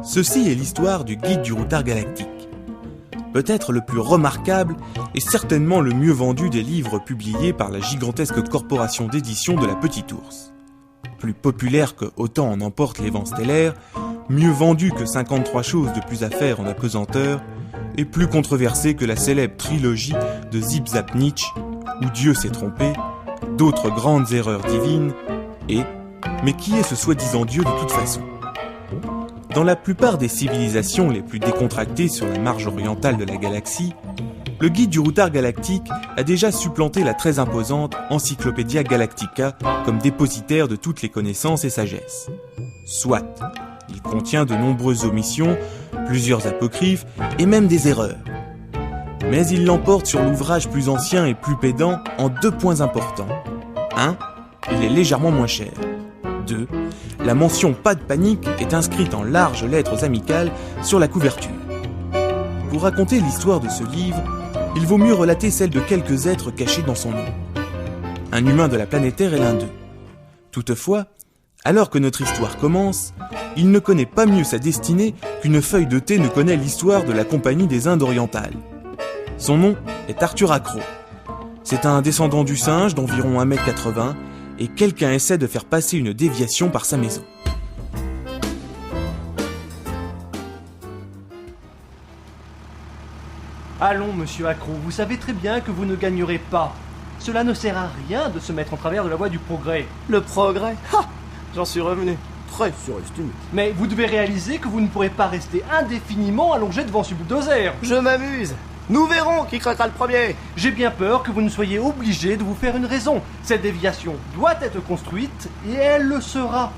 Ceci est l'histoire du Guide du routard galactique. Peut-être le plus remarquable et certainement le mieux vendu des livres publiés par la gigantesque corporation d'édition de la Petite Ourse. Plus populaire que Autant en emporte les vents stellaires, mieux vendu que 53 choses de plus à faire en apesanteur, et plus controversé que la célèbre trilogie de Zip Zap Nietzsche, où Dieu s'est trompé, d'autres grandes erreurs divines, mais qui est ce soi-disant Dieu de toute façon ? Dans la plupart des civilisations les plus décontractées sur la marge orientale de la galaxie, le Guide du routard galactique a déjà supplanté la très imposante Encyclopædia Galactica comme dépositaire de toutes les connaissances et sagesses. Soit, il contient de nombreuses omissions, plusieurs apocryphes et même des erreurs. Mais il l'emporte sur l'ouvrage plus ancien et plus pédant en 2 points importants. 1. Il est légèrement moins cher. 2. La mention « Pas de panique » est inscrite en larges lettres amicales sur la couverture. Pour raconter l'histoire de ce livre, il vaut mieux relater celle de quelques êtres cachés dans son nom. Un humain de la planète Terre est l'un d'eux. Toutefois, alors que notre histoire commence, il ne connaît pas mieux sa destinée qu'une feuille de thé ne connaît l'histoire de la Compagnie des Indes orientales. Son nom est Arthur Acro. C'est un descendant du singe d'environ 1m80 et quelqu'un essaie de faire passer une déviation par sa maison. Allons, monsieur Acro, vous savez très bien que vous ne gagnerez pas. Cela ne sert à rien de se mettre en travers de la voie du progrès. Le progrès ? Ha ! J'en suis revenu. Très surestimé. Mais vous devez réaliser que vous ne pourrez pas rester indéfiniment allongé devant ce bulldozer. Je m'amuse. Nous verrons qui craquera le premier. J'ai bien peur que vous ne soyez obligé de vous faire une raison. Cette déviation doit être construite et elle le sera.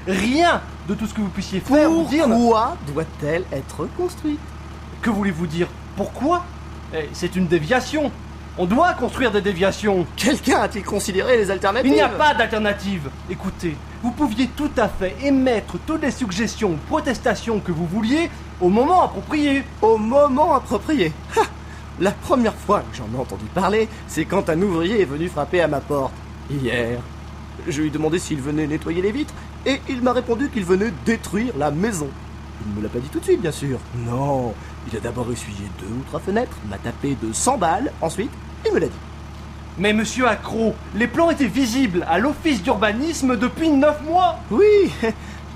Rien de tout ce que vous puissiez faire ou dire... Pourquoi doit-elle être construite ? Que voulez-vous dire ? Pourquoi ? C'est une déviation. On doit construire des déviations. Quelqu'un a-t-il considéré les alternatives ? Il n'y a pas d'alternative. Écoutez, vous pouviez tout à fait émettre toutes les suggestions ou protestations que vous vouliez au moment approprié. Au moment approprié. Ha ! La première fois que j'en ai entendu parler, c'est quand un ouvrier est venu frapper à ma porte. Hier. Je lui ai demandé s'il venait nettoyer les vitres, et il m'a répondu qu'il venait détruire la maison. Il ne me l'a pas dit tout de suite, bien sûr. Non, il a d'abord essuyé 2 ou 3 fenêtres, m'a tapé de 100 balles, ensuite, il me l'a dit. Mais monsieur Acro, les plans étaient visibles à l'office d'urbanisme depuis 9 mois. Oui,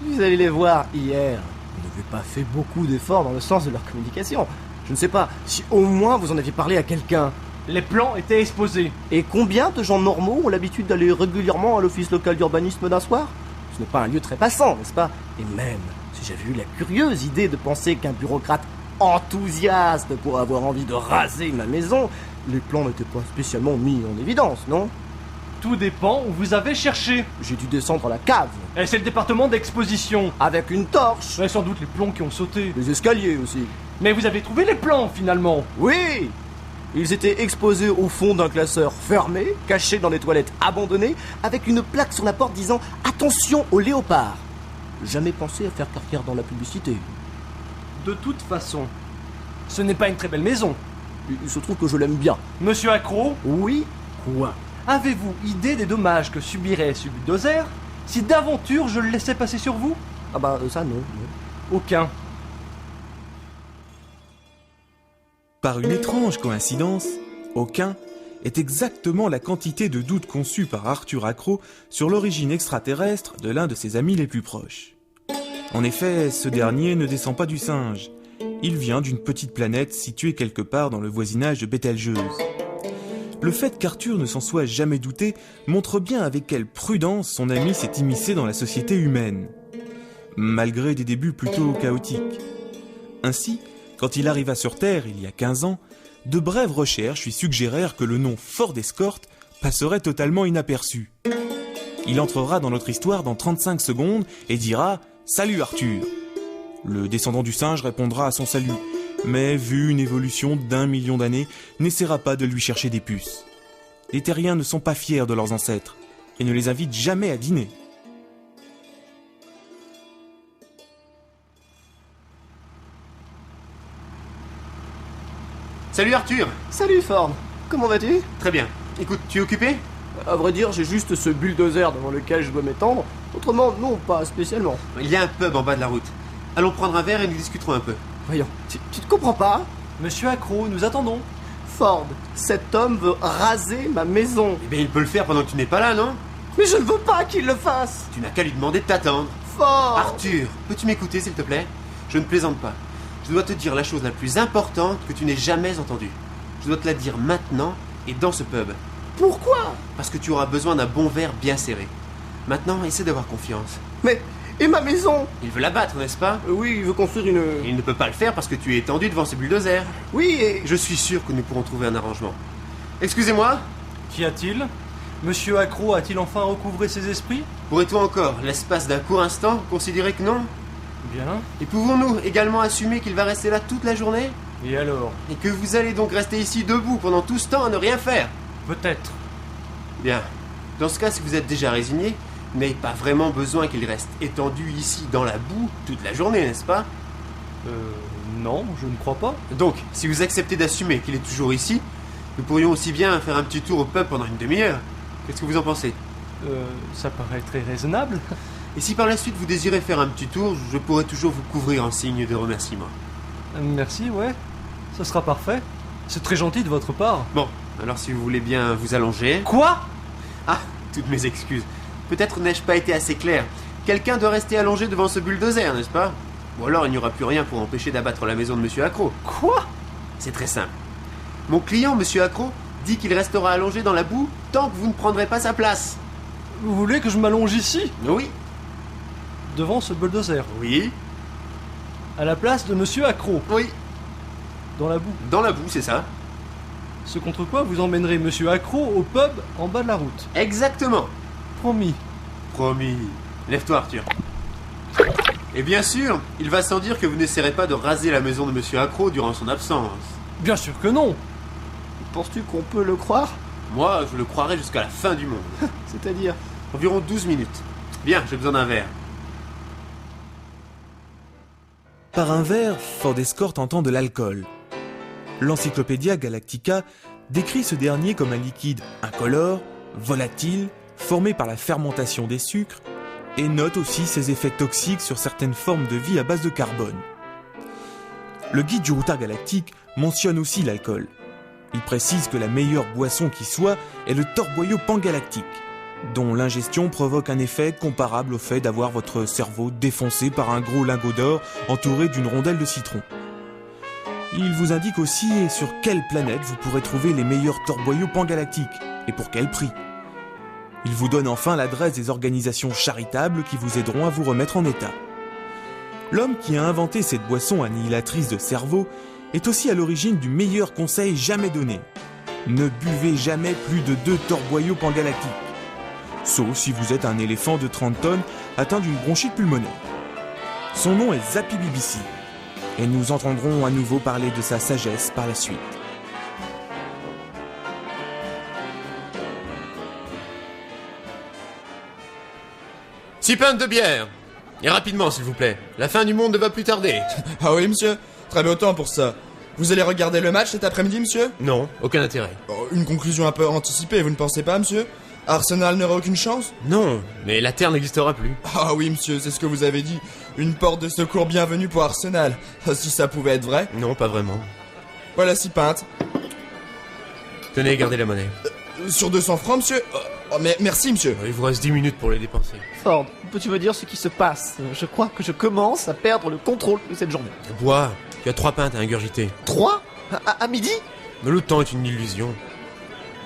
vous allez les voir hier. Vous n'avez pas fait beaucoup d'efforts dans le sens de leur communication. Je ne sais pas si au moins vous en aviez parlé à quelqu'un. Les plans étaient exposés. Et combien de gens normaux ont l'habitude d'aller régulièrement à l'office local d'urbanisme d'un soir ? Ce n'est pas un lieu très passant, n'est-ce pas ? Et même, si j'avais eu la curieuse idée de penser qu'un bureaucrate enthousiaste pourrait avoir envie de raser ma maison, les plans n'étaient pas spécialement mis en évidence, non ? Tout dépend où vous avez cherché. J'ai dû descendre à la cave. Et c'est le département d'exposition. Avec une torche. Et sans doute les plombs qui ont sauté. Les escaliers aussi. Mais vous avez trouvé les plans, finalement. Oui ! Ils étaient exposés au fond d'un classeur fermé, cachés dans des toilettes abandonnées, avec une plaque sur la porte disant « Attention aux léopards !» Jamais pensé à faire carrière dans la publicité. De toute façon, ce n'est pas une très belle maison. Il se trouve que je l'aime bien. Monsieur Acro ? Oui ? Quoi ? Avez-vous idée des dommages que subirait ce bulldozer si d'aventure je le laissais passer sur vous ? Ah bah ça non. Aucun. Par une étrange coïncidence, aucun est exactement la quantité de doutes conçus par Arthur Acro sur l'origine extraterrestre de l'un de ses amis les plus proches. En effet, ce dernier ne descend pas du singe. Il vient d'une petite planète située quelque part dans le voisinage de Bételgeuse. Le fait qu'Arthur ne s'en soit jamais douté montre bien avec quelle prudence son ami s'est immiscé dans la société humaine, malgré des débuts plutôt chaotiques. Ainsi, quand il arriva sur Terre il y a 15 ans, de brèves recherches lui suggérèrent que le nom Ford Escort passerait totalement inaperçu. Il entrera dans notre histoire dans 35 secondes et dira « Salut Arthur !» Le descendant du singe répondra à son salut, mais vu une évolution d'1 million d'années, n'essaiera pas de lui chercher des puces. Les terriens ne sont pas fiers de leurs ancêtres et ne les invitent jamais à dîner. Salut Arthur! Salut Ford, comment vas-tu ? Très bien. Écoute, tu es occupé? À vrai dire, j'ai juste ce bulldozer devant lequel je dois m'étendre. Autrement, non, pas spécialement. Il y a un pub en bas de la route. Allons prendre un verre et nous discuterons un peu. Voyons, tu ne comprends pas? Monsieur Accro, nous attendons. Ford, cet homme veut raser ma maison. Eh bien, il peut le faire pendant que tu n'es pas là, non? Mais je ne veux pas qu'il le fasse. Tu n'as qu'à lui demander de t'attendre. Ford. Arthur, peux-tu m'écouter, s'il te plaît? Je ne plaisante pas. Je dois te dire la chose la plus importante que tu n'aies jamais entendue. Je dois te la dire maintenant et dans ce pub. Pourquoi? Parce que tu auras besoin d'un bon verre bien serré. Maintenant, essaie d'avoir confiance. Mais, et ma maison? Il veut la battre, n'est-ce pas? Oui, il veut construire une... Il ne peut pas le faire parce que tu es étendu devant ce bulldozer. Oui, et... Je suis sûr que nous pourrons trouver un arrangement. Excusez-moi, Qu'y a-t-il? Monsieur Accro a-t-il enfin recouvré ses esprits? pourrais-tu encore, l'espace d'un court instant, considérer que non? Bien. Et pouvons-nous également assumer qu'il va rester là toute la journée? Et alors? Et que vous allez donc rester ici debout pendant tout ce temps à ne rien faire? Peut-être. Bien. Dans ce cas, si vous êtes déjà résigné, vous n'avez pas vraiment besoin qu'il reste étendu ici dans la boue toute la journée, n'est-ce pas? Non, je ne crois pas. Donc, si vous acceptez d'assumer qu'il est toujours ici, nous pourrions aussi bien faire un petit tour au pub pendant une demi-heure. Qu'est-ce que vous en pensez? Ça paraît très raisonnable. Et si par la suite vous désirez faire un petit tour, je pourrai toujours vous couvrir en signe de remerciement. Merci, ouais. Ce sera parfait. C'est très gentil de votre part. Bon, alors si vous voulez bien vous allonger... Quoi? Ah, toutes mes excuses. Peut-être n'ai-je pas été assez clair. Quelqu'un doit rester allongé devant ce bulldozer, n'est-ce pas? Ou alors il n'y aura plus rien pour empêcher d'abattre la maison de Monsieur Accro. Quoi? C'est très simple. Mon client, Monsieur Accro, dit qu'il restera allongé dans la boue tant que vous ne prendrez pas sa place. Vous voulez que je m'allonge ici, Oui. devant ce bulldozer, Oui. à la place de Monsieur Accro, Oui. dans la boue? Dans la boue, c'est ça. Ce contre quoi vous emmènerez Monsieur Accro au pub en bas de la route. Exactement. Promis. Promis. Lève-toi, Arthur. Et bien sûr, il va sans dire que vous n'essaierez pas de raser la maison de Monsieur Accro durant son absence. Bien sûr que non. Penses-tu qu'on peut le croire? Moi, je le croirai jusqu'à la fin du monde. C'est-à-dire? Environ 12 minutes. Bien, j'ai besoin d'un verre. Par un verre, Ford Escort entend de l'alcool. L'Encyclopédia Galactica décrit ce dernier comme un liquide incolore, volatile, formé par la fermentation des sucres, et note aussi ses effets toxiques sur certaines formes de vie à base de carbone. Le guide du routard galactique mentionne aussi l'alcool. Il précise que la meilleure boisson qui soit est le torboyau pangalactique, dont l'ingestion provoque un effet comparable au fait d'avoir votre cerveau défoncé par un gros lingot d'or entouré d'une rondelle de citron. Il vous indique aussi sur quelle planète vous pourrez trouver les meilleurs torboyaux pangalactiques et pour quel prix. Il vous donne enfin l'adresse des organisations charitables qui vous aideront à vous remettre en état. L'homme qui a inventé cette boisson annihilatrice de cerveau est aussi à l'origine du meilleur conseil jamais donné. Ne buvez jamais plus de 2 torboyaux pangalactiques. Sauf si vous êtes un éléphant de 30 tonnes atteint d'une bronchite pulmonaire. Son nom est Zappy BBC, et nous entendrons à nouveau parler de sa sagesse par la suite. Six pintes de bière. Et rapidement, s'il vous plaît. La fin du monde ne va plus tarder. Ah oui, monsieur. Très beau temps pour ça. Vous allez regarder le match cet après-midi, monsieur? Non, aucun intérêt. Oh, une conclusion un peu anticipée, vous ne pensez pas, monsieur? Arsenal n'aura aucune chance? Non, mais la Terre n'existera plus. Ah oui, monsieur, c'est ce que vous avez dit. Une porte de secours bienvenue pour Arsenal. Si ça pouvait être vrai. Non, pas vraiment. Voilà 6 pintes. Tenez, gardez la monnaie. Sur 200 francs, monsieur? Oh, mais merci, monsieur. Il vous reste 10 minutes pour les dépenser. Ford, peux-tu me dire ce qui se passe? Je crois que je commence à perdre le contrôle de cette journée. Bois, tu as 3 pintes à ingurgiter. 3? À midi? Mais le temps est une illusion.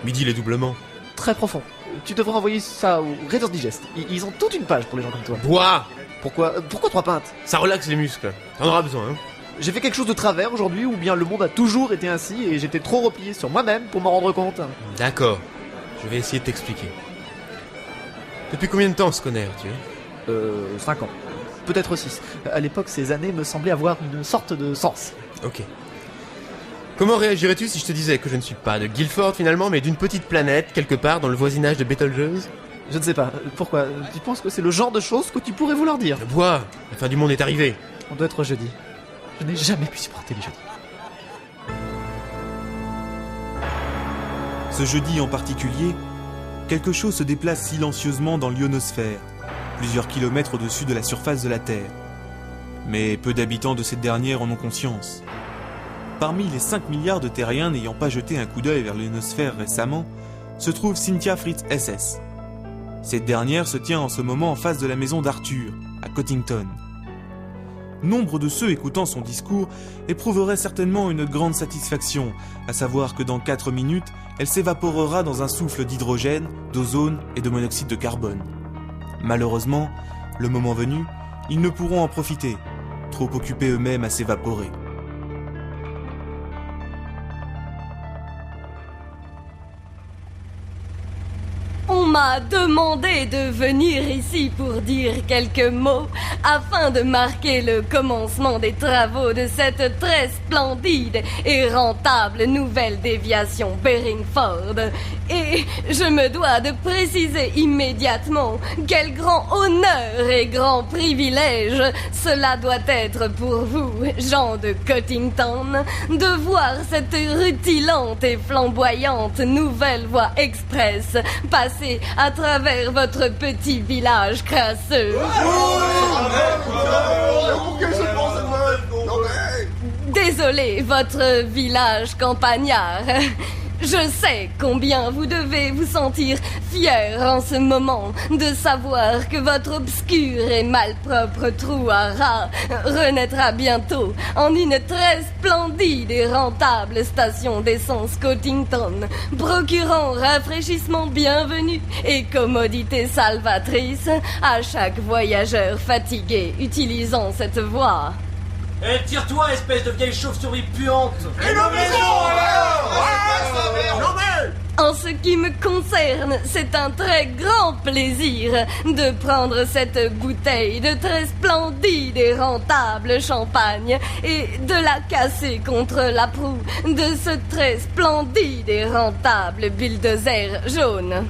Midi les doublements. Très profond. Tu devrais envoyer ça au Reader's Digest. Ils ont toute une page pour les gens comme toi. Bois! Pourquoi 3 pintes? Ça relaxe les muscles. T'en auras besoin, hein. J'ai fait quelque chose de travers aujourd'hui ou bien le monde a toujours été ainsi et j'étais trop replié sur moi-même pour m'en rendre compte. D'accord. Je vais essayer de t'expliquer. Depuis combien de temps on se connaît, Arthur? 5 ans. Peut-être 6. À l'époque, ces années me semblaient avoir une sorte de sens. Ok. Comment réagirais-tu si je te disais que je ne suis pas de Guilford finalement, mais d'une petite planète, quelque part dans le voisinage de Betelgeuse? Je ne sais pas. Pourquoi? Tu penses que c'est le genre de choses que tu pourrais vouloir dire? Bois! La fin du monde est arrivée. On doit être jeudi. Je n'ai jamais pu supporter les jeudis. Ce jeudi en particulier, quelque chose se déplace silencieusement dans l'ionosphère, plusieurs kilomètres au-dessus de la surface de la Terre. Mais peu d'habitants de cette dernière en ont conscience. Parmi les 5 milliards de terriens n'ayant pas jeté un coup d'œil vers l'ionosphère récemment, se trouve Cynthia Fritz SS. Cette dernière se tient en ce moment en face de la maison d'Arthur, à Cottington. Nombre de ceux écoutant son discours éprouveraient certainement une grande satisfaction, à savoir que dans 4 minutes, elle s'évaporera dans un souffle d'hydrogène, d'ozone et de monoxyde de carbone. Malheureusement, le moment venu, ils ne pourront en profiter, trop occupés eux-mêmes à s'évaporer. On m'a demandé de venir ici pour dire quelques mots afin de marquer le commencement des travaux de cette très splendide et rentable nouvelle déviation Beringford. Et je me dois de préciser immédiatement quel grand honneur et grand privilège cela doit être pour vous, gens de Cottington, de voir cette rutilante et flamboyante nouvelle voie express passer à travers votre petit village crasseux. Désolé, votre village campagnard. Je sais combien vous devez vous sentir fier en ce moment de savoir que votre obscur et malpropre trou à rats renaîtra bientôt en une très splendide et rentable station d'essence Cottington, procurant rafraîchissement bienvenu et commodité salvatrice à chaque voyageur fatigué utilisant cette voie. Eh, tire-toi, espèce de vieille chauve-souris puante! Et nos maisons alors! En ce qui me concerne, c'est un très grand plaisir de prendre cette bouteille de très splendide et rentable champagne et de la casser contre la proue de ce très splendide et rentable bulldozer jaune.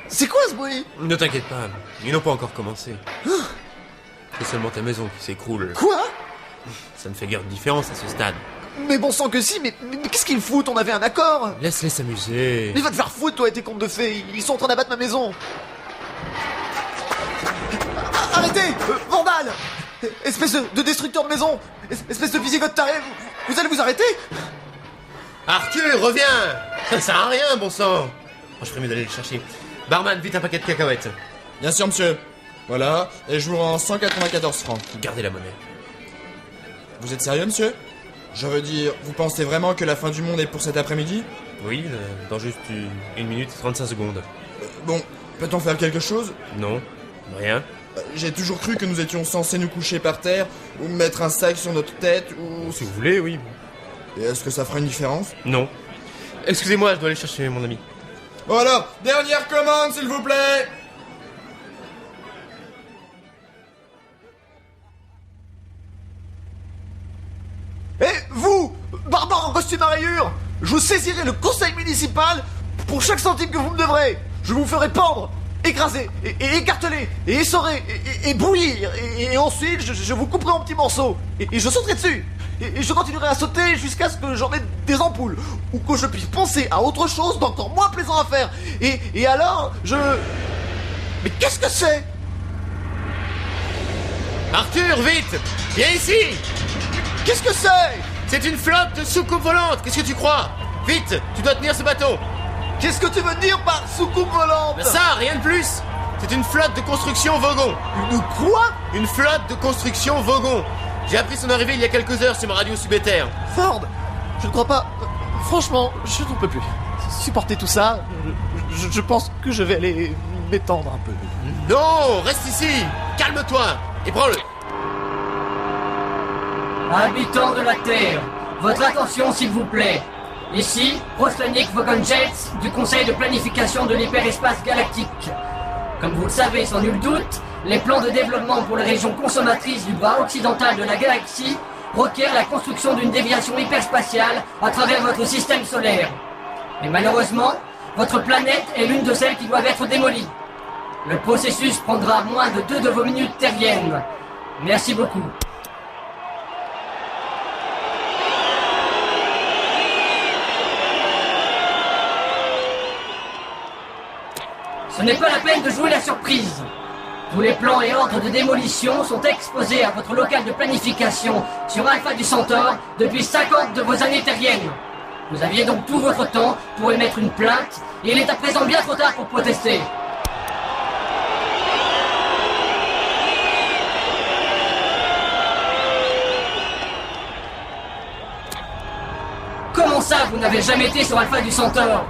C'est quoi ce bruit? Ne t'inquiète pas, ils n'ont pas encore commencé. C'est seulement ta maison qui s'écroule. Quoi? Ça ne fait guère de différence à ce stade. Mais bon sang que si, mais qu'est-ce qu'ils foutent? On avait un accord. Laisse-les s'amuser. Mais va te faire foutre, toi et tes contes de fées. Ils sont en train d'abattre ma maison. Arrêtez, vandale! Espèce de destructeur de maison. Espèce de visigoth taré. Vous allez vous arrêter? Arthur, reviens! Ça sert à rien, bon sang! Je ferais mieux d'aller le chercher. Barman, vite un paquet de cacahuètes. Bien sûr, monsieur. Voilà, et je vous rends 194 francs. Gardez la monnaie. Vous êtes sérieux, monsieur? Je veux dire, vous pensez vraiment que la fin du monde est pour cet après-midi? Oui, dans juste 1 minute et 35 secondes. Bon, peut-on faire quelque chose? Non, rien. J'ai toujours cru que nous étions censés nous coucher par terre, ou mettre un sac sur notre tête, ou... Si vous voulez, oui. Et est-ce que ça fera une différence? Non. Excusez-moi, je dois aller chercher mon ami. Voilà, dernière commande, s'il vous plaît! Eh, vous, barbare en costume à rayures, je vous saisirai le conseil municipal pour chaque centime que vous me devrez. Je vous ferai pendre, écraser, et écarteler, et essorer, et bouillir, et ensuite je vous couperai en petits morceaux, et je sauterai dessus. Et je continuerai à sauter jusqu'à ce que j'en ai des ampoules, ou que je puisse penser à autre chose d'encore moins plaisant à faire. Et alors, je... Mais qu'est-ce que c'est? Arthur, vite! Viens ici! Qu'est-ce que c'est? C'est une flotte de soucoupes volantes, qu'est-ce que tu crois? Vite, tu dois tenir ce bateau! Qu'est-ce que tu veux dire par soucoupe volante? Ça, rien de plus! C'est une flotte de construction Vogon! Une quoi? Une flotte de construction Vogon! J'ai appris son arrivée il y a quelques heures sur ma radio subaéther. Ford, je ne crois pas... Franchement, je n'en peux plus. Supporter tout ça, je pense que je vais aller m'étendre un peu. Non, reste ici! Calme-toi! Et prends-le! Habitants de la Terre, votre attention s'il vous plaît. Ici, Prostanik Vogonjets du Conseil de planification de l'hyperespace galactique. Comme vous le savez sans nul doute, les plans de développement pour les régions consommatrices du bras occidental de la galaxie requièrent la construction d'une déviation hyperspatiale à travers votre système solaire. Et malheureusement, votre planète est l'une de celles qui doivent être démolies. Le processus prendra moins de 2 de vos minutes terriennes. Merci beaucoup. Ce n'est pas la peine de jouer la surprise. Tous les plans et ordres de démolition sont exposés à votre local de planification sur Alpha du Centaure depuis 50 de vos années terriennes. Vous aviez donc tout votre temps pour émettre une plainte et il est à présent bien trop tard pour protester. Comment ça, vous n'avez jamais été sur Alpha du Centaure?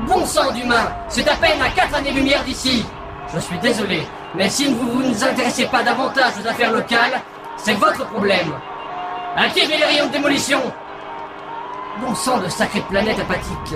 Bon sang d'humain, c'est à peine à 4 années-lumière d'ici. Je suis désolé, mais si vous ne vous intéressez pas davantage aux affaires locales, c'est votre problème. Activez les rayons de démolition. Bon sang de sacrée planète apathique.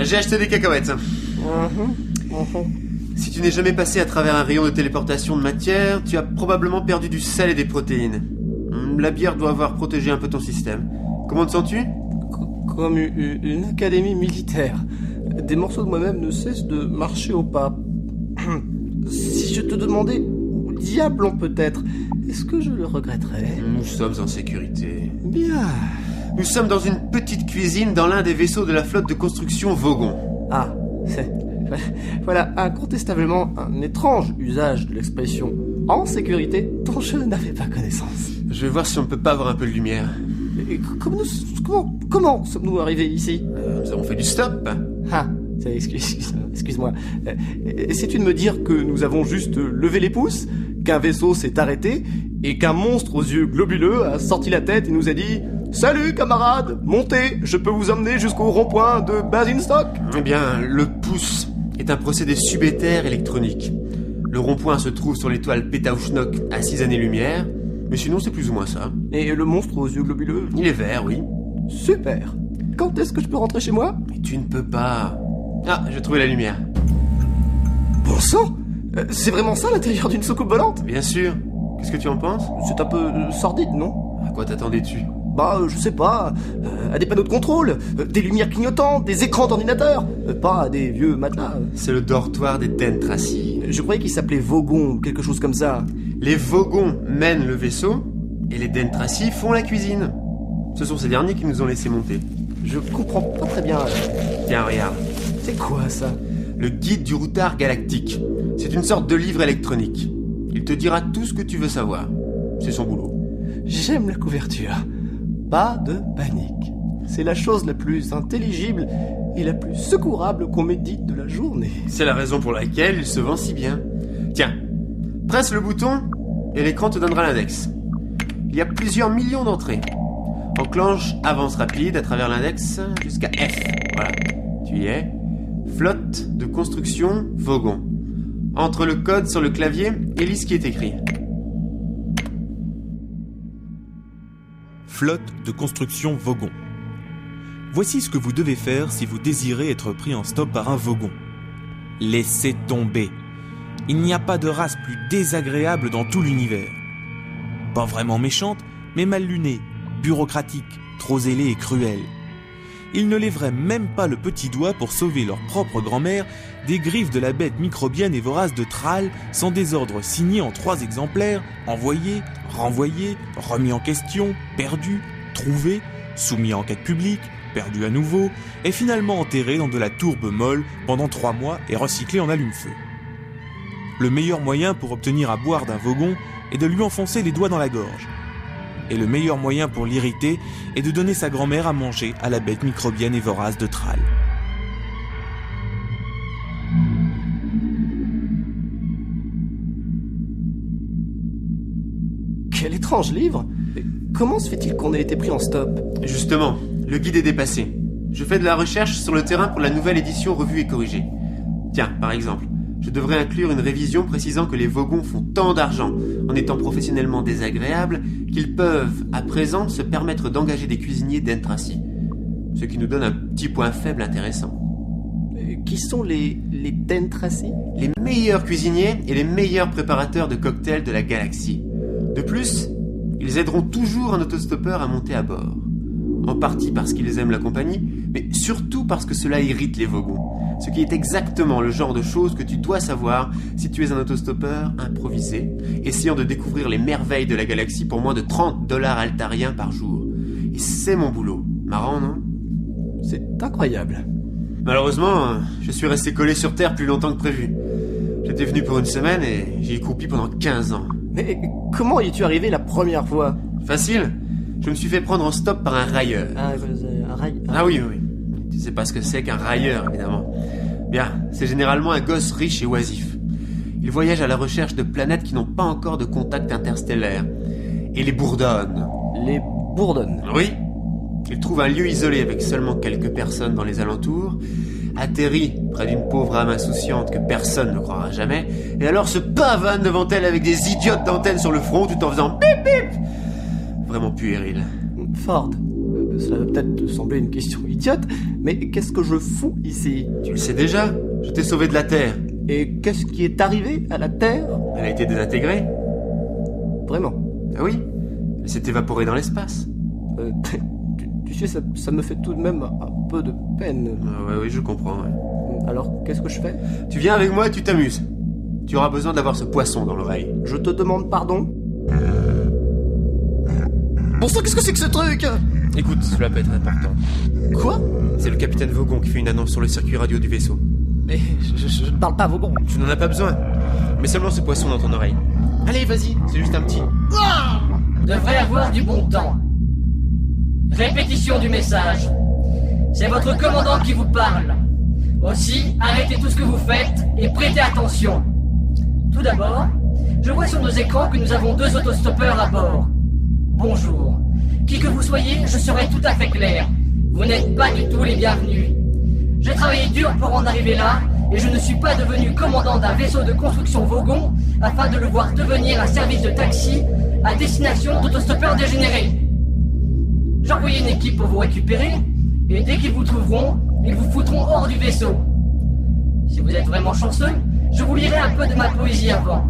J'ai acheté des cacahuètes. Si tu n'es jamais passé à travers un rayon de téléportation de matière, tu as probablement perdu du sel et des protéines. La bière doit avoir protégé un peu ton système. Comment te sens-tu ? Comme une académie militaire. Des morceaux de moi-même ne cessent de marcher au pas. Si je te demandais où diable on peut être, est-ce que je le regretterais ? Nous sommes en sécurité. Bien. Nous sommes dans une petite cuisine dans l'un des vaisseaux de la flotte de construction Vogon. Ah, c'est... Voilà incontestablement un étrange usage de l'expression « en sécurité » dont je n'avais pas connaissance. Je vais voir si on ne peut pas avoir un peu de lumière. Et comment sommes-nous arrivés ici ? Nous avons fait du stop. Ah, excuse-moi. Sais-tu de me dire que nous avons juste levé les pouces, qu'un vaisseau s'est arrêté, et qu'un monstre aux yeux globuleux a sorti la tête et nous a dit « Salut camarades, montez, je peux vous emmener jusqu'au rond-point de Basingstoke ?» Eh bien, le pouce est un procédé subéther électronique. Le rond-point se trouve sur l'étoile Pétaouchnok à 6 années-lumière, mais sinon c'est plus ou moins ça. Et le monstre aux yeux globuleux ? Il est vert, oui. Super. Quand est-ce que je peux rentrer chez moi ? Mais tu ne peux pas... Ah, j'ai trouvé la lumière. Bon sang ! C'est vraiment ça l'intérieur d'une soucoupe volante ? Bien sûr. Qu'est-ce que tu en penses ? C'est un peu sordide, non ? À quoi t'attendais-tu ? Bah, je sais pas, à des panneaux de contrôle, des lumières clignotantes, des écrans d'ordinateur, pas à des vieux matelas. C'est le dortoir des Dentracy. Je croyais qu'il s'appelait Vogon ou quelque chose comme ça. Les Vogons mènent le vaisseau, et les Dentracy font la cuisine. Ce sont ces derniers qui nous ont laissé monter. Je comprends pas très bien. Tiens, regarde. C'est quoi ça ? Le guide du routard galactique. C'est une sorte de livre électronique. Il te dira tout ce que tu veux savoir. C'est son boulot. J'aime la couverture. Pas de panique. C'est la chose la plus intelligible et la plus secourable qu'on médite de la journée. C'est la raison pour laquelle il se vend si bien. Tiens, presse le bouton et l'écran te donnera l'index. Il y a plusieurs millions d'entrées. Enclenche avance rapide à travers l'index jusqu'à F. Voilà, tu y es. Flotte de construction Vogon. Entre le code sur le clavier et lis ce qui est écrit. Flotte de construction Vogon. Voici ce que vous devez faire si vous désirez être pris en stop par un Vogon. Laissez tomber. Il n'y a pas de race plus désagréable dans tout l'univers. Pas vraiment méchante, mais mal lunée, bureaucratique, trop zélée et cruelle. Ils ne lèveraient même pas le petit doigt pour sauver leur propre grand-mère des griffes de la bête microbienne et vorace de Thrall, sans désordre signé en 3 exemplaires, envoyé, renvoyé, remis en question, perdu, trouvé, soumis à enquête publique, perdu à nouveau, est finalement enterré dans de la tourbe molle pendant 3 mois et recyclé en allume-feu. Le meilleur moyen pour obtenir à boire d'un vogon est de lui enfoncer les doigts dans la gorge. Et le meilleur moyen pour l'irriter est de donner sa grand-mère à manger à la bête microbienne et vorace de Thrall. Quel étrange livre! Comment se fait-il qu'on ait été pris en stop? Justement, le guide est dépassé. Je fais de la recherche sur le terrain pour la nouvelle édition revue et corrigée. Tiens, par exemple, je devrais inclure une révision précisant que les Vogons font tant d'argent en étant professionnellement désagréables qu'ils peuvent, à présent, se permettre d'engager des cuisiniers d'Entracy. Ce qui nous donne un petit point faible intéressant. Qui sont les Dentracy? Les meilleurs cuisiniers et les meilleurs préparateurs de cocktails de la galaxie. De plus, ils aideront toujours un autostoppeur à monter à bord. En partie parce qu'ils aiment la compagnie, mais surtout parce que cela irrite les Vogons. Ce qui est exactement le genre de choses que tu dois savoir si tu es un autostoppeur improvisé, essayant de découvrir les merveilles de la galaxie pour moins de 30 $ altariens par jour. Et c'est mon boulot. Marrant, non? C'est incroyable. Malheureusement, je suis resté collé sur Terre plus longtemps que prévu. J'étais venu pour une semaine et j'y ai croupi pendant 15 ans. Mais comment y es-tu arrivé la première fois? Facile. Je me suis fait prendre en stop par un railleur. Un rail... Ah oui. Tu sais pas ce que c'est qu'un railleur, évidemment. Bien, c'est généralement un gosse riche et oisif. Il voyage à la recherche de planètes qui n'ont pas encore de contact interstellaire. Et les bourdonne. Les bourdonne? Oui. Il trouve un lieu isolé avec seulement quelques personnes dans les alentours, atterrit près d'une pauvre âme insouciante que personne ne croira jamais, et alors se pavane devant elle avec des idiotes d'antennes sur le front tout en faisant bip bip. Vraiment puéril. Ford, cela va peut-être te sembler une question idiote, mais qu'est-ce que je fous ici? Tu le sais déjà, je t'ai sauvé de la Terre. Et qu'est-ce qui est arrivé à la Terre? Elle a été désintégrée. Vraiment? Ah oui, elle s'est évaporée dans l'espace. Tu sais, ça me fait tout de même un peu de peine. Ah oui, je comprends, ouais. Alors, qu'est-ce que je fais? Tu viens avec moi, tu t'amuses. Tu auras besoin d'avoir ce poisson dans l'oreille. Je te demande pardon? Bon sang, qu'est-ce que c'est que ce truc? Écoute, cela peut être important. Quoi? C'est le capitaine Vogon qui fait une annonce sur le circuit radio du vaisseau. Mais je ne parle pas Vogon. Tu n'en as pas besoin. Mets seulement ce poisson dans ton oreille. Allez, vas-y, c'est juste un petit. Devrait avoir du bon temps. Répétition du message. C'est votre commandant qui vous parle. Aussi, arrêtez tout ce que vous faites et prêtez attention. Tout d'abord, je vois sur nos écrans que nous avons 2 autostoppeurs à bord. Bonjour. Qui que vous soyez, je serai tout à fait clair. Vous n'êtes pas du tout les bienvenus. J'ai travaillé dur pour en arriver là, et je ne suis pas devenu commandant d'un vaisseau de construction Vogon afin de le voir devenir un service de taxi à destination d'autostoppeurs dégénérés. J'ai envoyé une équipe pour vous récupérer, et dès qu'ils vous trouveront, ils vous foutront hors du vaisseau. Si vous êtes vraiment chanceux, je vous lirai un peu de ma poésie avant.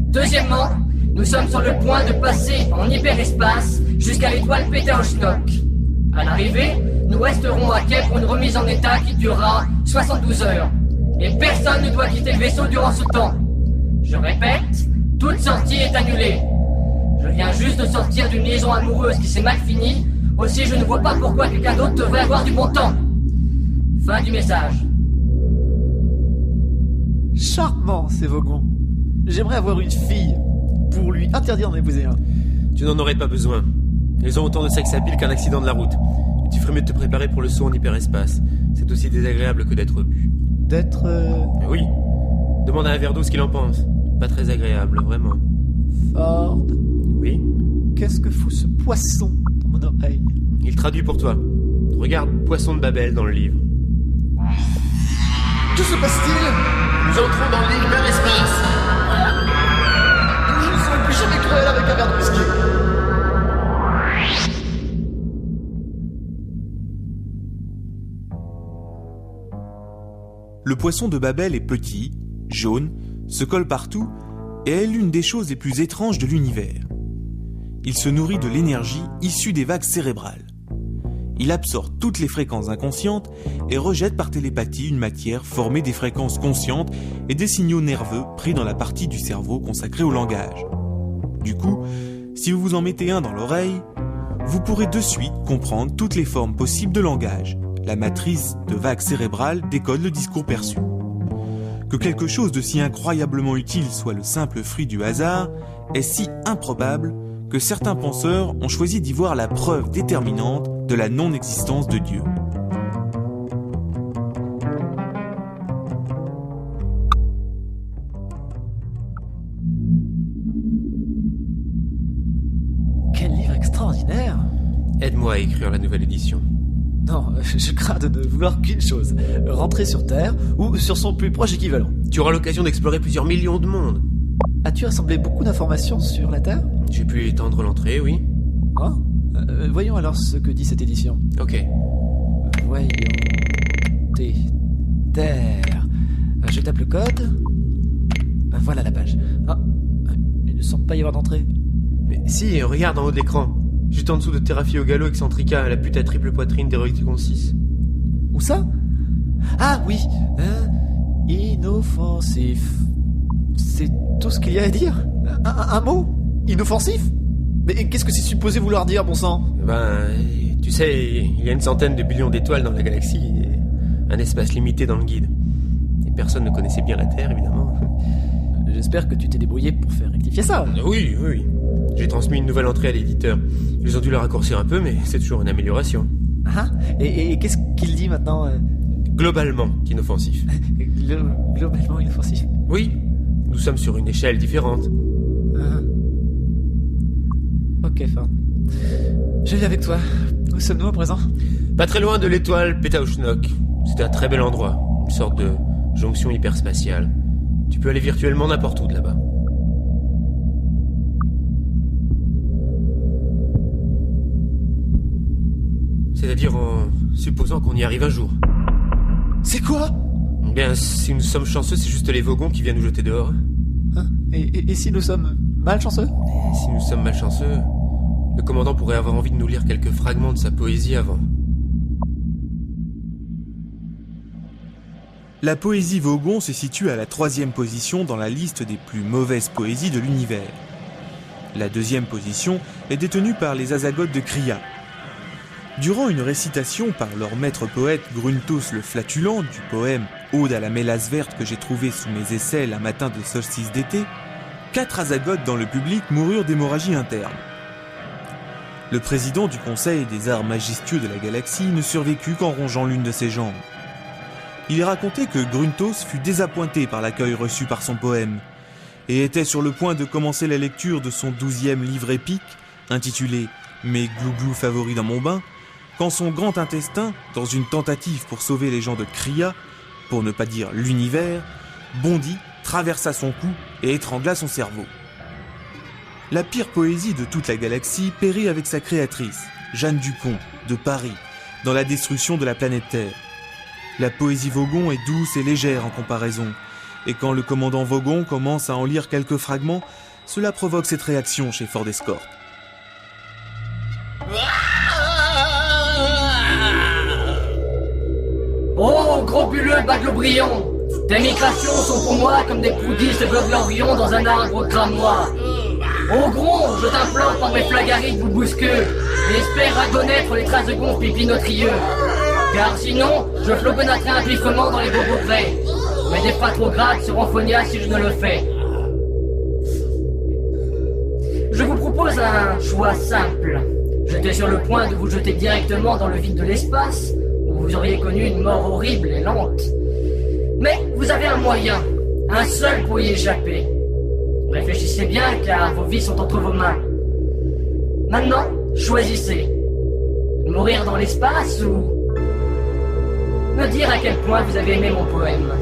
Deuxièmement, nous sommes sur le point de passer en hyperespace jusqu'à l'étoile Peter-Schnock. À l'arrivée, nous resterons à quai pour une remise en état qui durera 72 heures. Et personne ne doit quitter le vaisseau durant ce temps. Je répète, toute sortie est annulée. Je viens juste de sortir d'une liaison amoureuse qui s'est mal finie. Aussi, je ne vois pas pourquoi quelqu'un d'autre devrait avoir du bon temps. Fin du message. Charmant, ces Vogons. J'aimerais avoir une fille pour lui interdire d'en épouser un. Tu n'en aurais pas besoin. Ils ont autant de sex appeal qu'un accident de la route. Tu ferais mieux de te préparer pour le saut en hyperespace. C'est aussi désagréable que d'être bu. D'être... Oui. Demande à un verre d'eau ce qu'il en pense. Pas très agréable, vraiment. Ford, Oui. qu'est-ce que fout ce poisson dans mon oreille? Il traduit pour toi. Regarde Poisson de Babel dans le livre. Que se passe-t-il? Nous entrons dans l'hyperespace. Je ne serai plus jamais cruel avec un verre de whisky. Le poisson de Babel est petit, jaune, se colle partout et est l'une des choses les plus étranges de l'univers. Il se nourrit de l'énergie issue des vagues cérébrales. Il absorbe toutes les fréquences inconscientes et rejette par télépathie une matière formée des fréquences conscientes et des signaux nerveux pris dans la partie du cerveau consacrée au langage. Du coup, si vous vous en mettez un dans l'oreille, vous pourrez de suite comprendre toutes les formes possibles de langage. La matrice de vagues cérébrales décode le discours perçu. Que quelque chose de si incroyablement utile soit le simple fruit du hasard est si improbable que certains penseurs ont choisi d'y voir la preuve déterminante de la non-existence de Dieu. Quel livre extraordinaire! Aide-moi à écrire la nouvelle édition. Non, je crains de ne vouloir qu'une chose. Rentrer sur Terre ou sur son plus proche équivalent. Tu auras l'occasion d'explorer plusieurs millions de mondes. As-tu rassemblé beaucoup d'informations sur la Terre? J'ai pu étendre l'entrée, oui. Ah, voyons alors ce que dit cette édition. Ok. Voyons. Terre. Je tape le code. Voilà la page. Ah, il ne semble pas y avoir d'entrée. Mais si, regarde en haut de l'écran. Juste en dessous de Terrafio Gallo Excentrica, la pute à triple poitrine d'Héroïticon 6. Où ça? Ah oui. Inoffensif. C'est tout ce qu'il y a à dire? Un mot? Inoffensif? Mais qu'est-ce que c'est supposé vouloir dire, bon sang? Tu sais, il y a une centaine de billions d'étoiles dans la galaxie et un espace limité dans le guide. Et personne ne connaissait bien la Terre, évidemment. J'espère que tu t'es débrouillé pour faire rectifier ça. Oui. J'ai transmis une nouvelle entrée à l'éditeur. Ils ont dû la raccourcir un peu, mais c'est toujours une amélioration. Ah, et qu'est-ce qu'il dit maintenant? Globalement inoffensif. Globalement inoffensif. Oui, nous sommes sur une échelle différente. Ok, fin. Je vais avec toi. Où sommes-nous à présent? Pas très loin de l'étoile Pétaouchnok. C'est un très bel endroit. Une sorte de jonction hyperspatiale. Tu peux aller virtuellement n'importe où de là-bas. C'est-à-dire en supposant qu'on y arrive un jour. C'est quoi? Bien, si nous sommes chanceux, c'est juste les Vogons qui viennent nous jeter dehors. Hein? Et si nous sommes malchanceux? Si nous sommes malchanceux, le commandant pourrait avoir envie de nous lire quelques fragments de sa poésie avant. La poésie Vogon se situe à la 3e position dans la liste des plus mauvaises poésies de l'univers. La 2e position est détenue par les Azagotes de Kria. Durant une récitation par leur maître poète Gruntos le Flatulent du poème « Ode à la mélasse verte » que j'ai trouvé sous mes aisselles un matin de solstice d'été, 4 Azagotes dans le public moururent d'hémorragie interne. Le président du Conseil des arts majestueux de la galaxie ne survécut qu'en rongeant l'une de ses jambes. Il est raconté que Gruntos fut désappointé par l'accueil reçu par son poème et était sur le point de commencer la lecture de son 12e livre épique, intitulé « Mes glouglous favoris dans mon bain », quand son grand intestin, dans une tentative pour sauver les gens de Kria, pour ne pas dire l'univers, bondit, traversa son cou et étrangla son cerveau. La pire poésie de toute la galaxie périt avec sa créatrice, Jeanne Dupont, de Paris, dans la destruction de la planète Terre. La poésie Vogon est douce et légère en comparaison, et quand le commandant Vogon commence à en lire quelques fragments, cela provoque cette réaction chez Ford Escort. Oh, gros bulleux baglo-brillant! Tes migrations sont pour moi comme des proudistes de glorions dans un arbre cramois. Oh gros, je t'implore par mes flagarides vous bousqueux, et espère reconnaître les traces de gonfle pipinotrieux. Car sinon, je flogonnâtrerai un piffrement dans les bobos vrais. Mais des pas trop graves seront phonias si je ne le fais. Je vous propose un choix simple. J'étais sur le point de vous jeter directement dans le vide de l'espace, où vous auriez connu une mort horrible et lente. Mais vous avez un moyen, un seul pour y échapper. Réfléchissez bien car vos vies sont entre vos mains. Maintenant, choisissez. Mourir dans l'espace ou me dire à quel point vous avez aimé mon poème.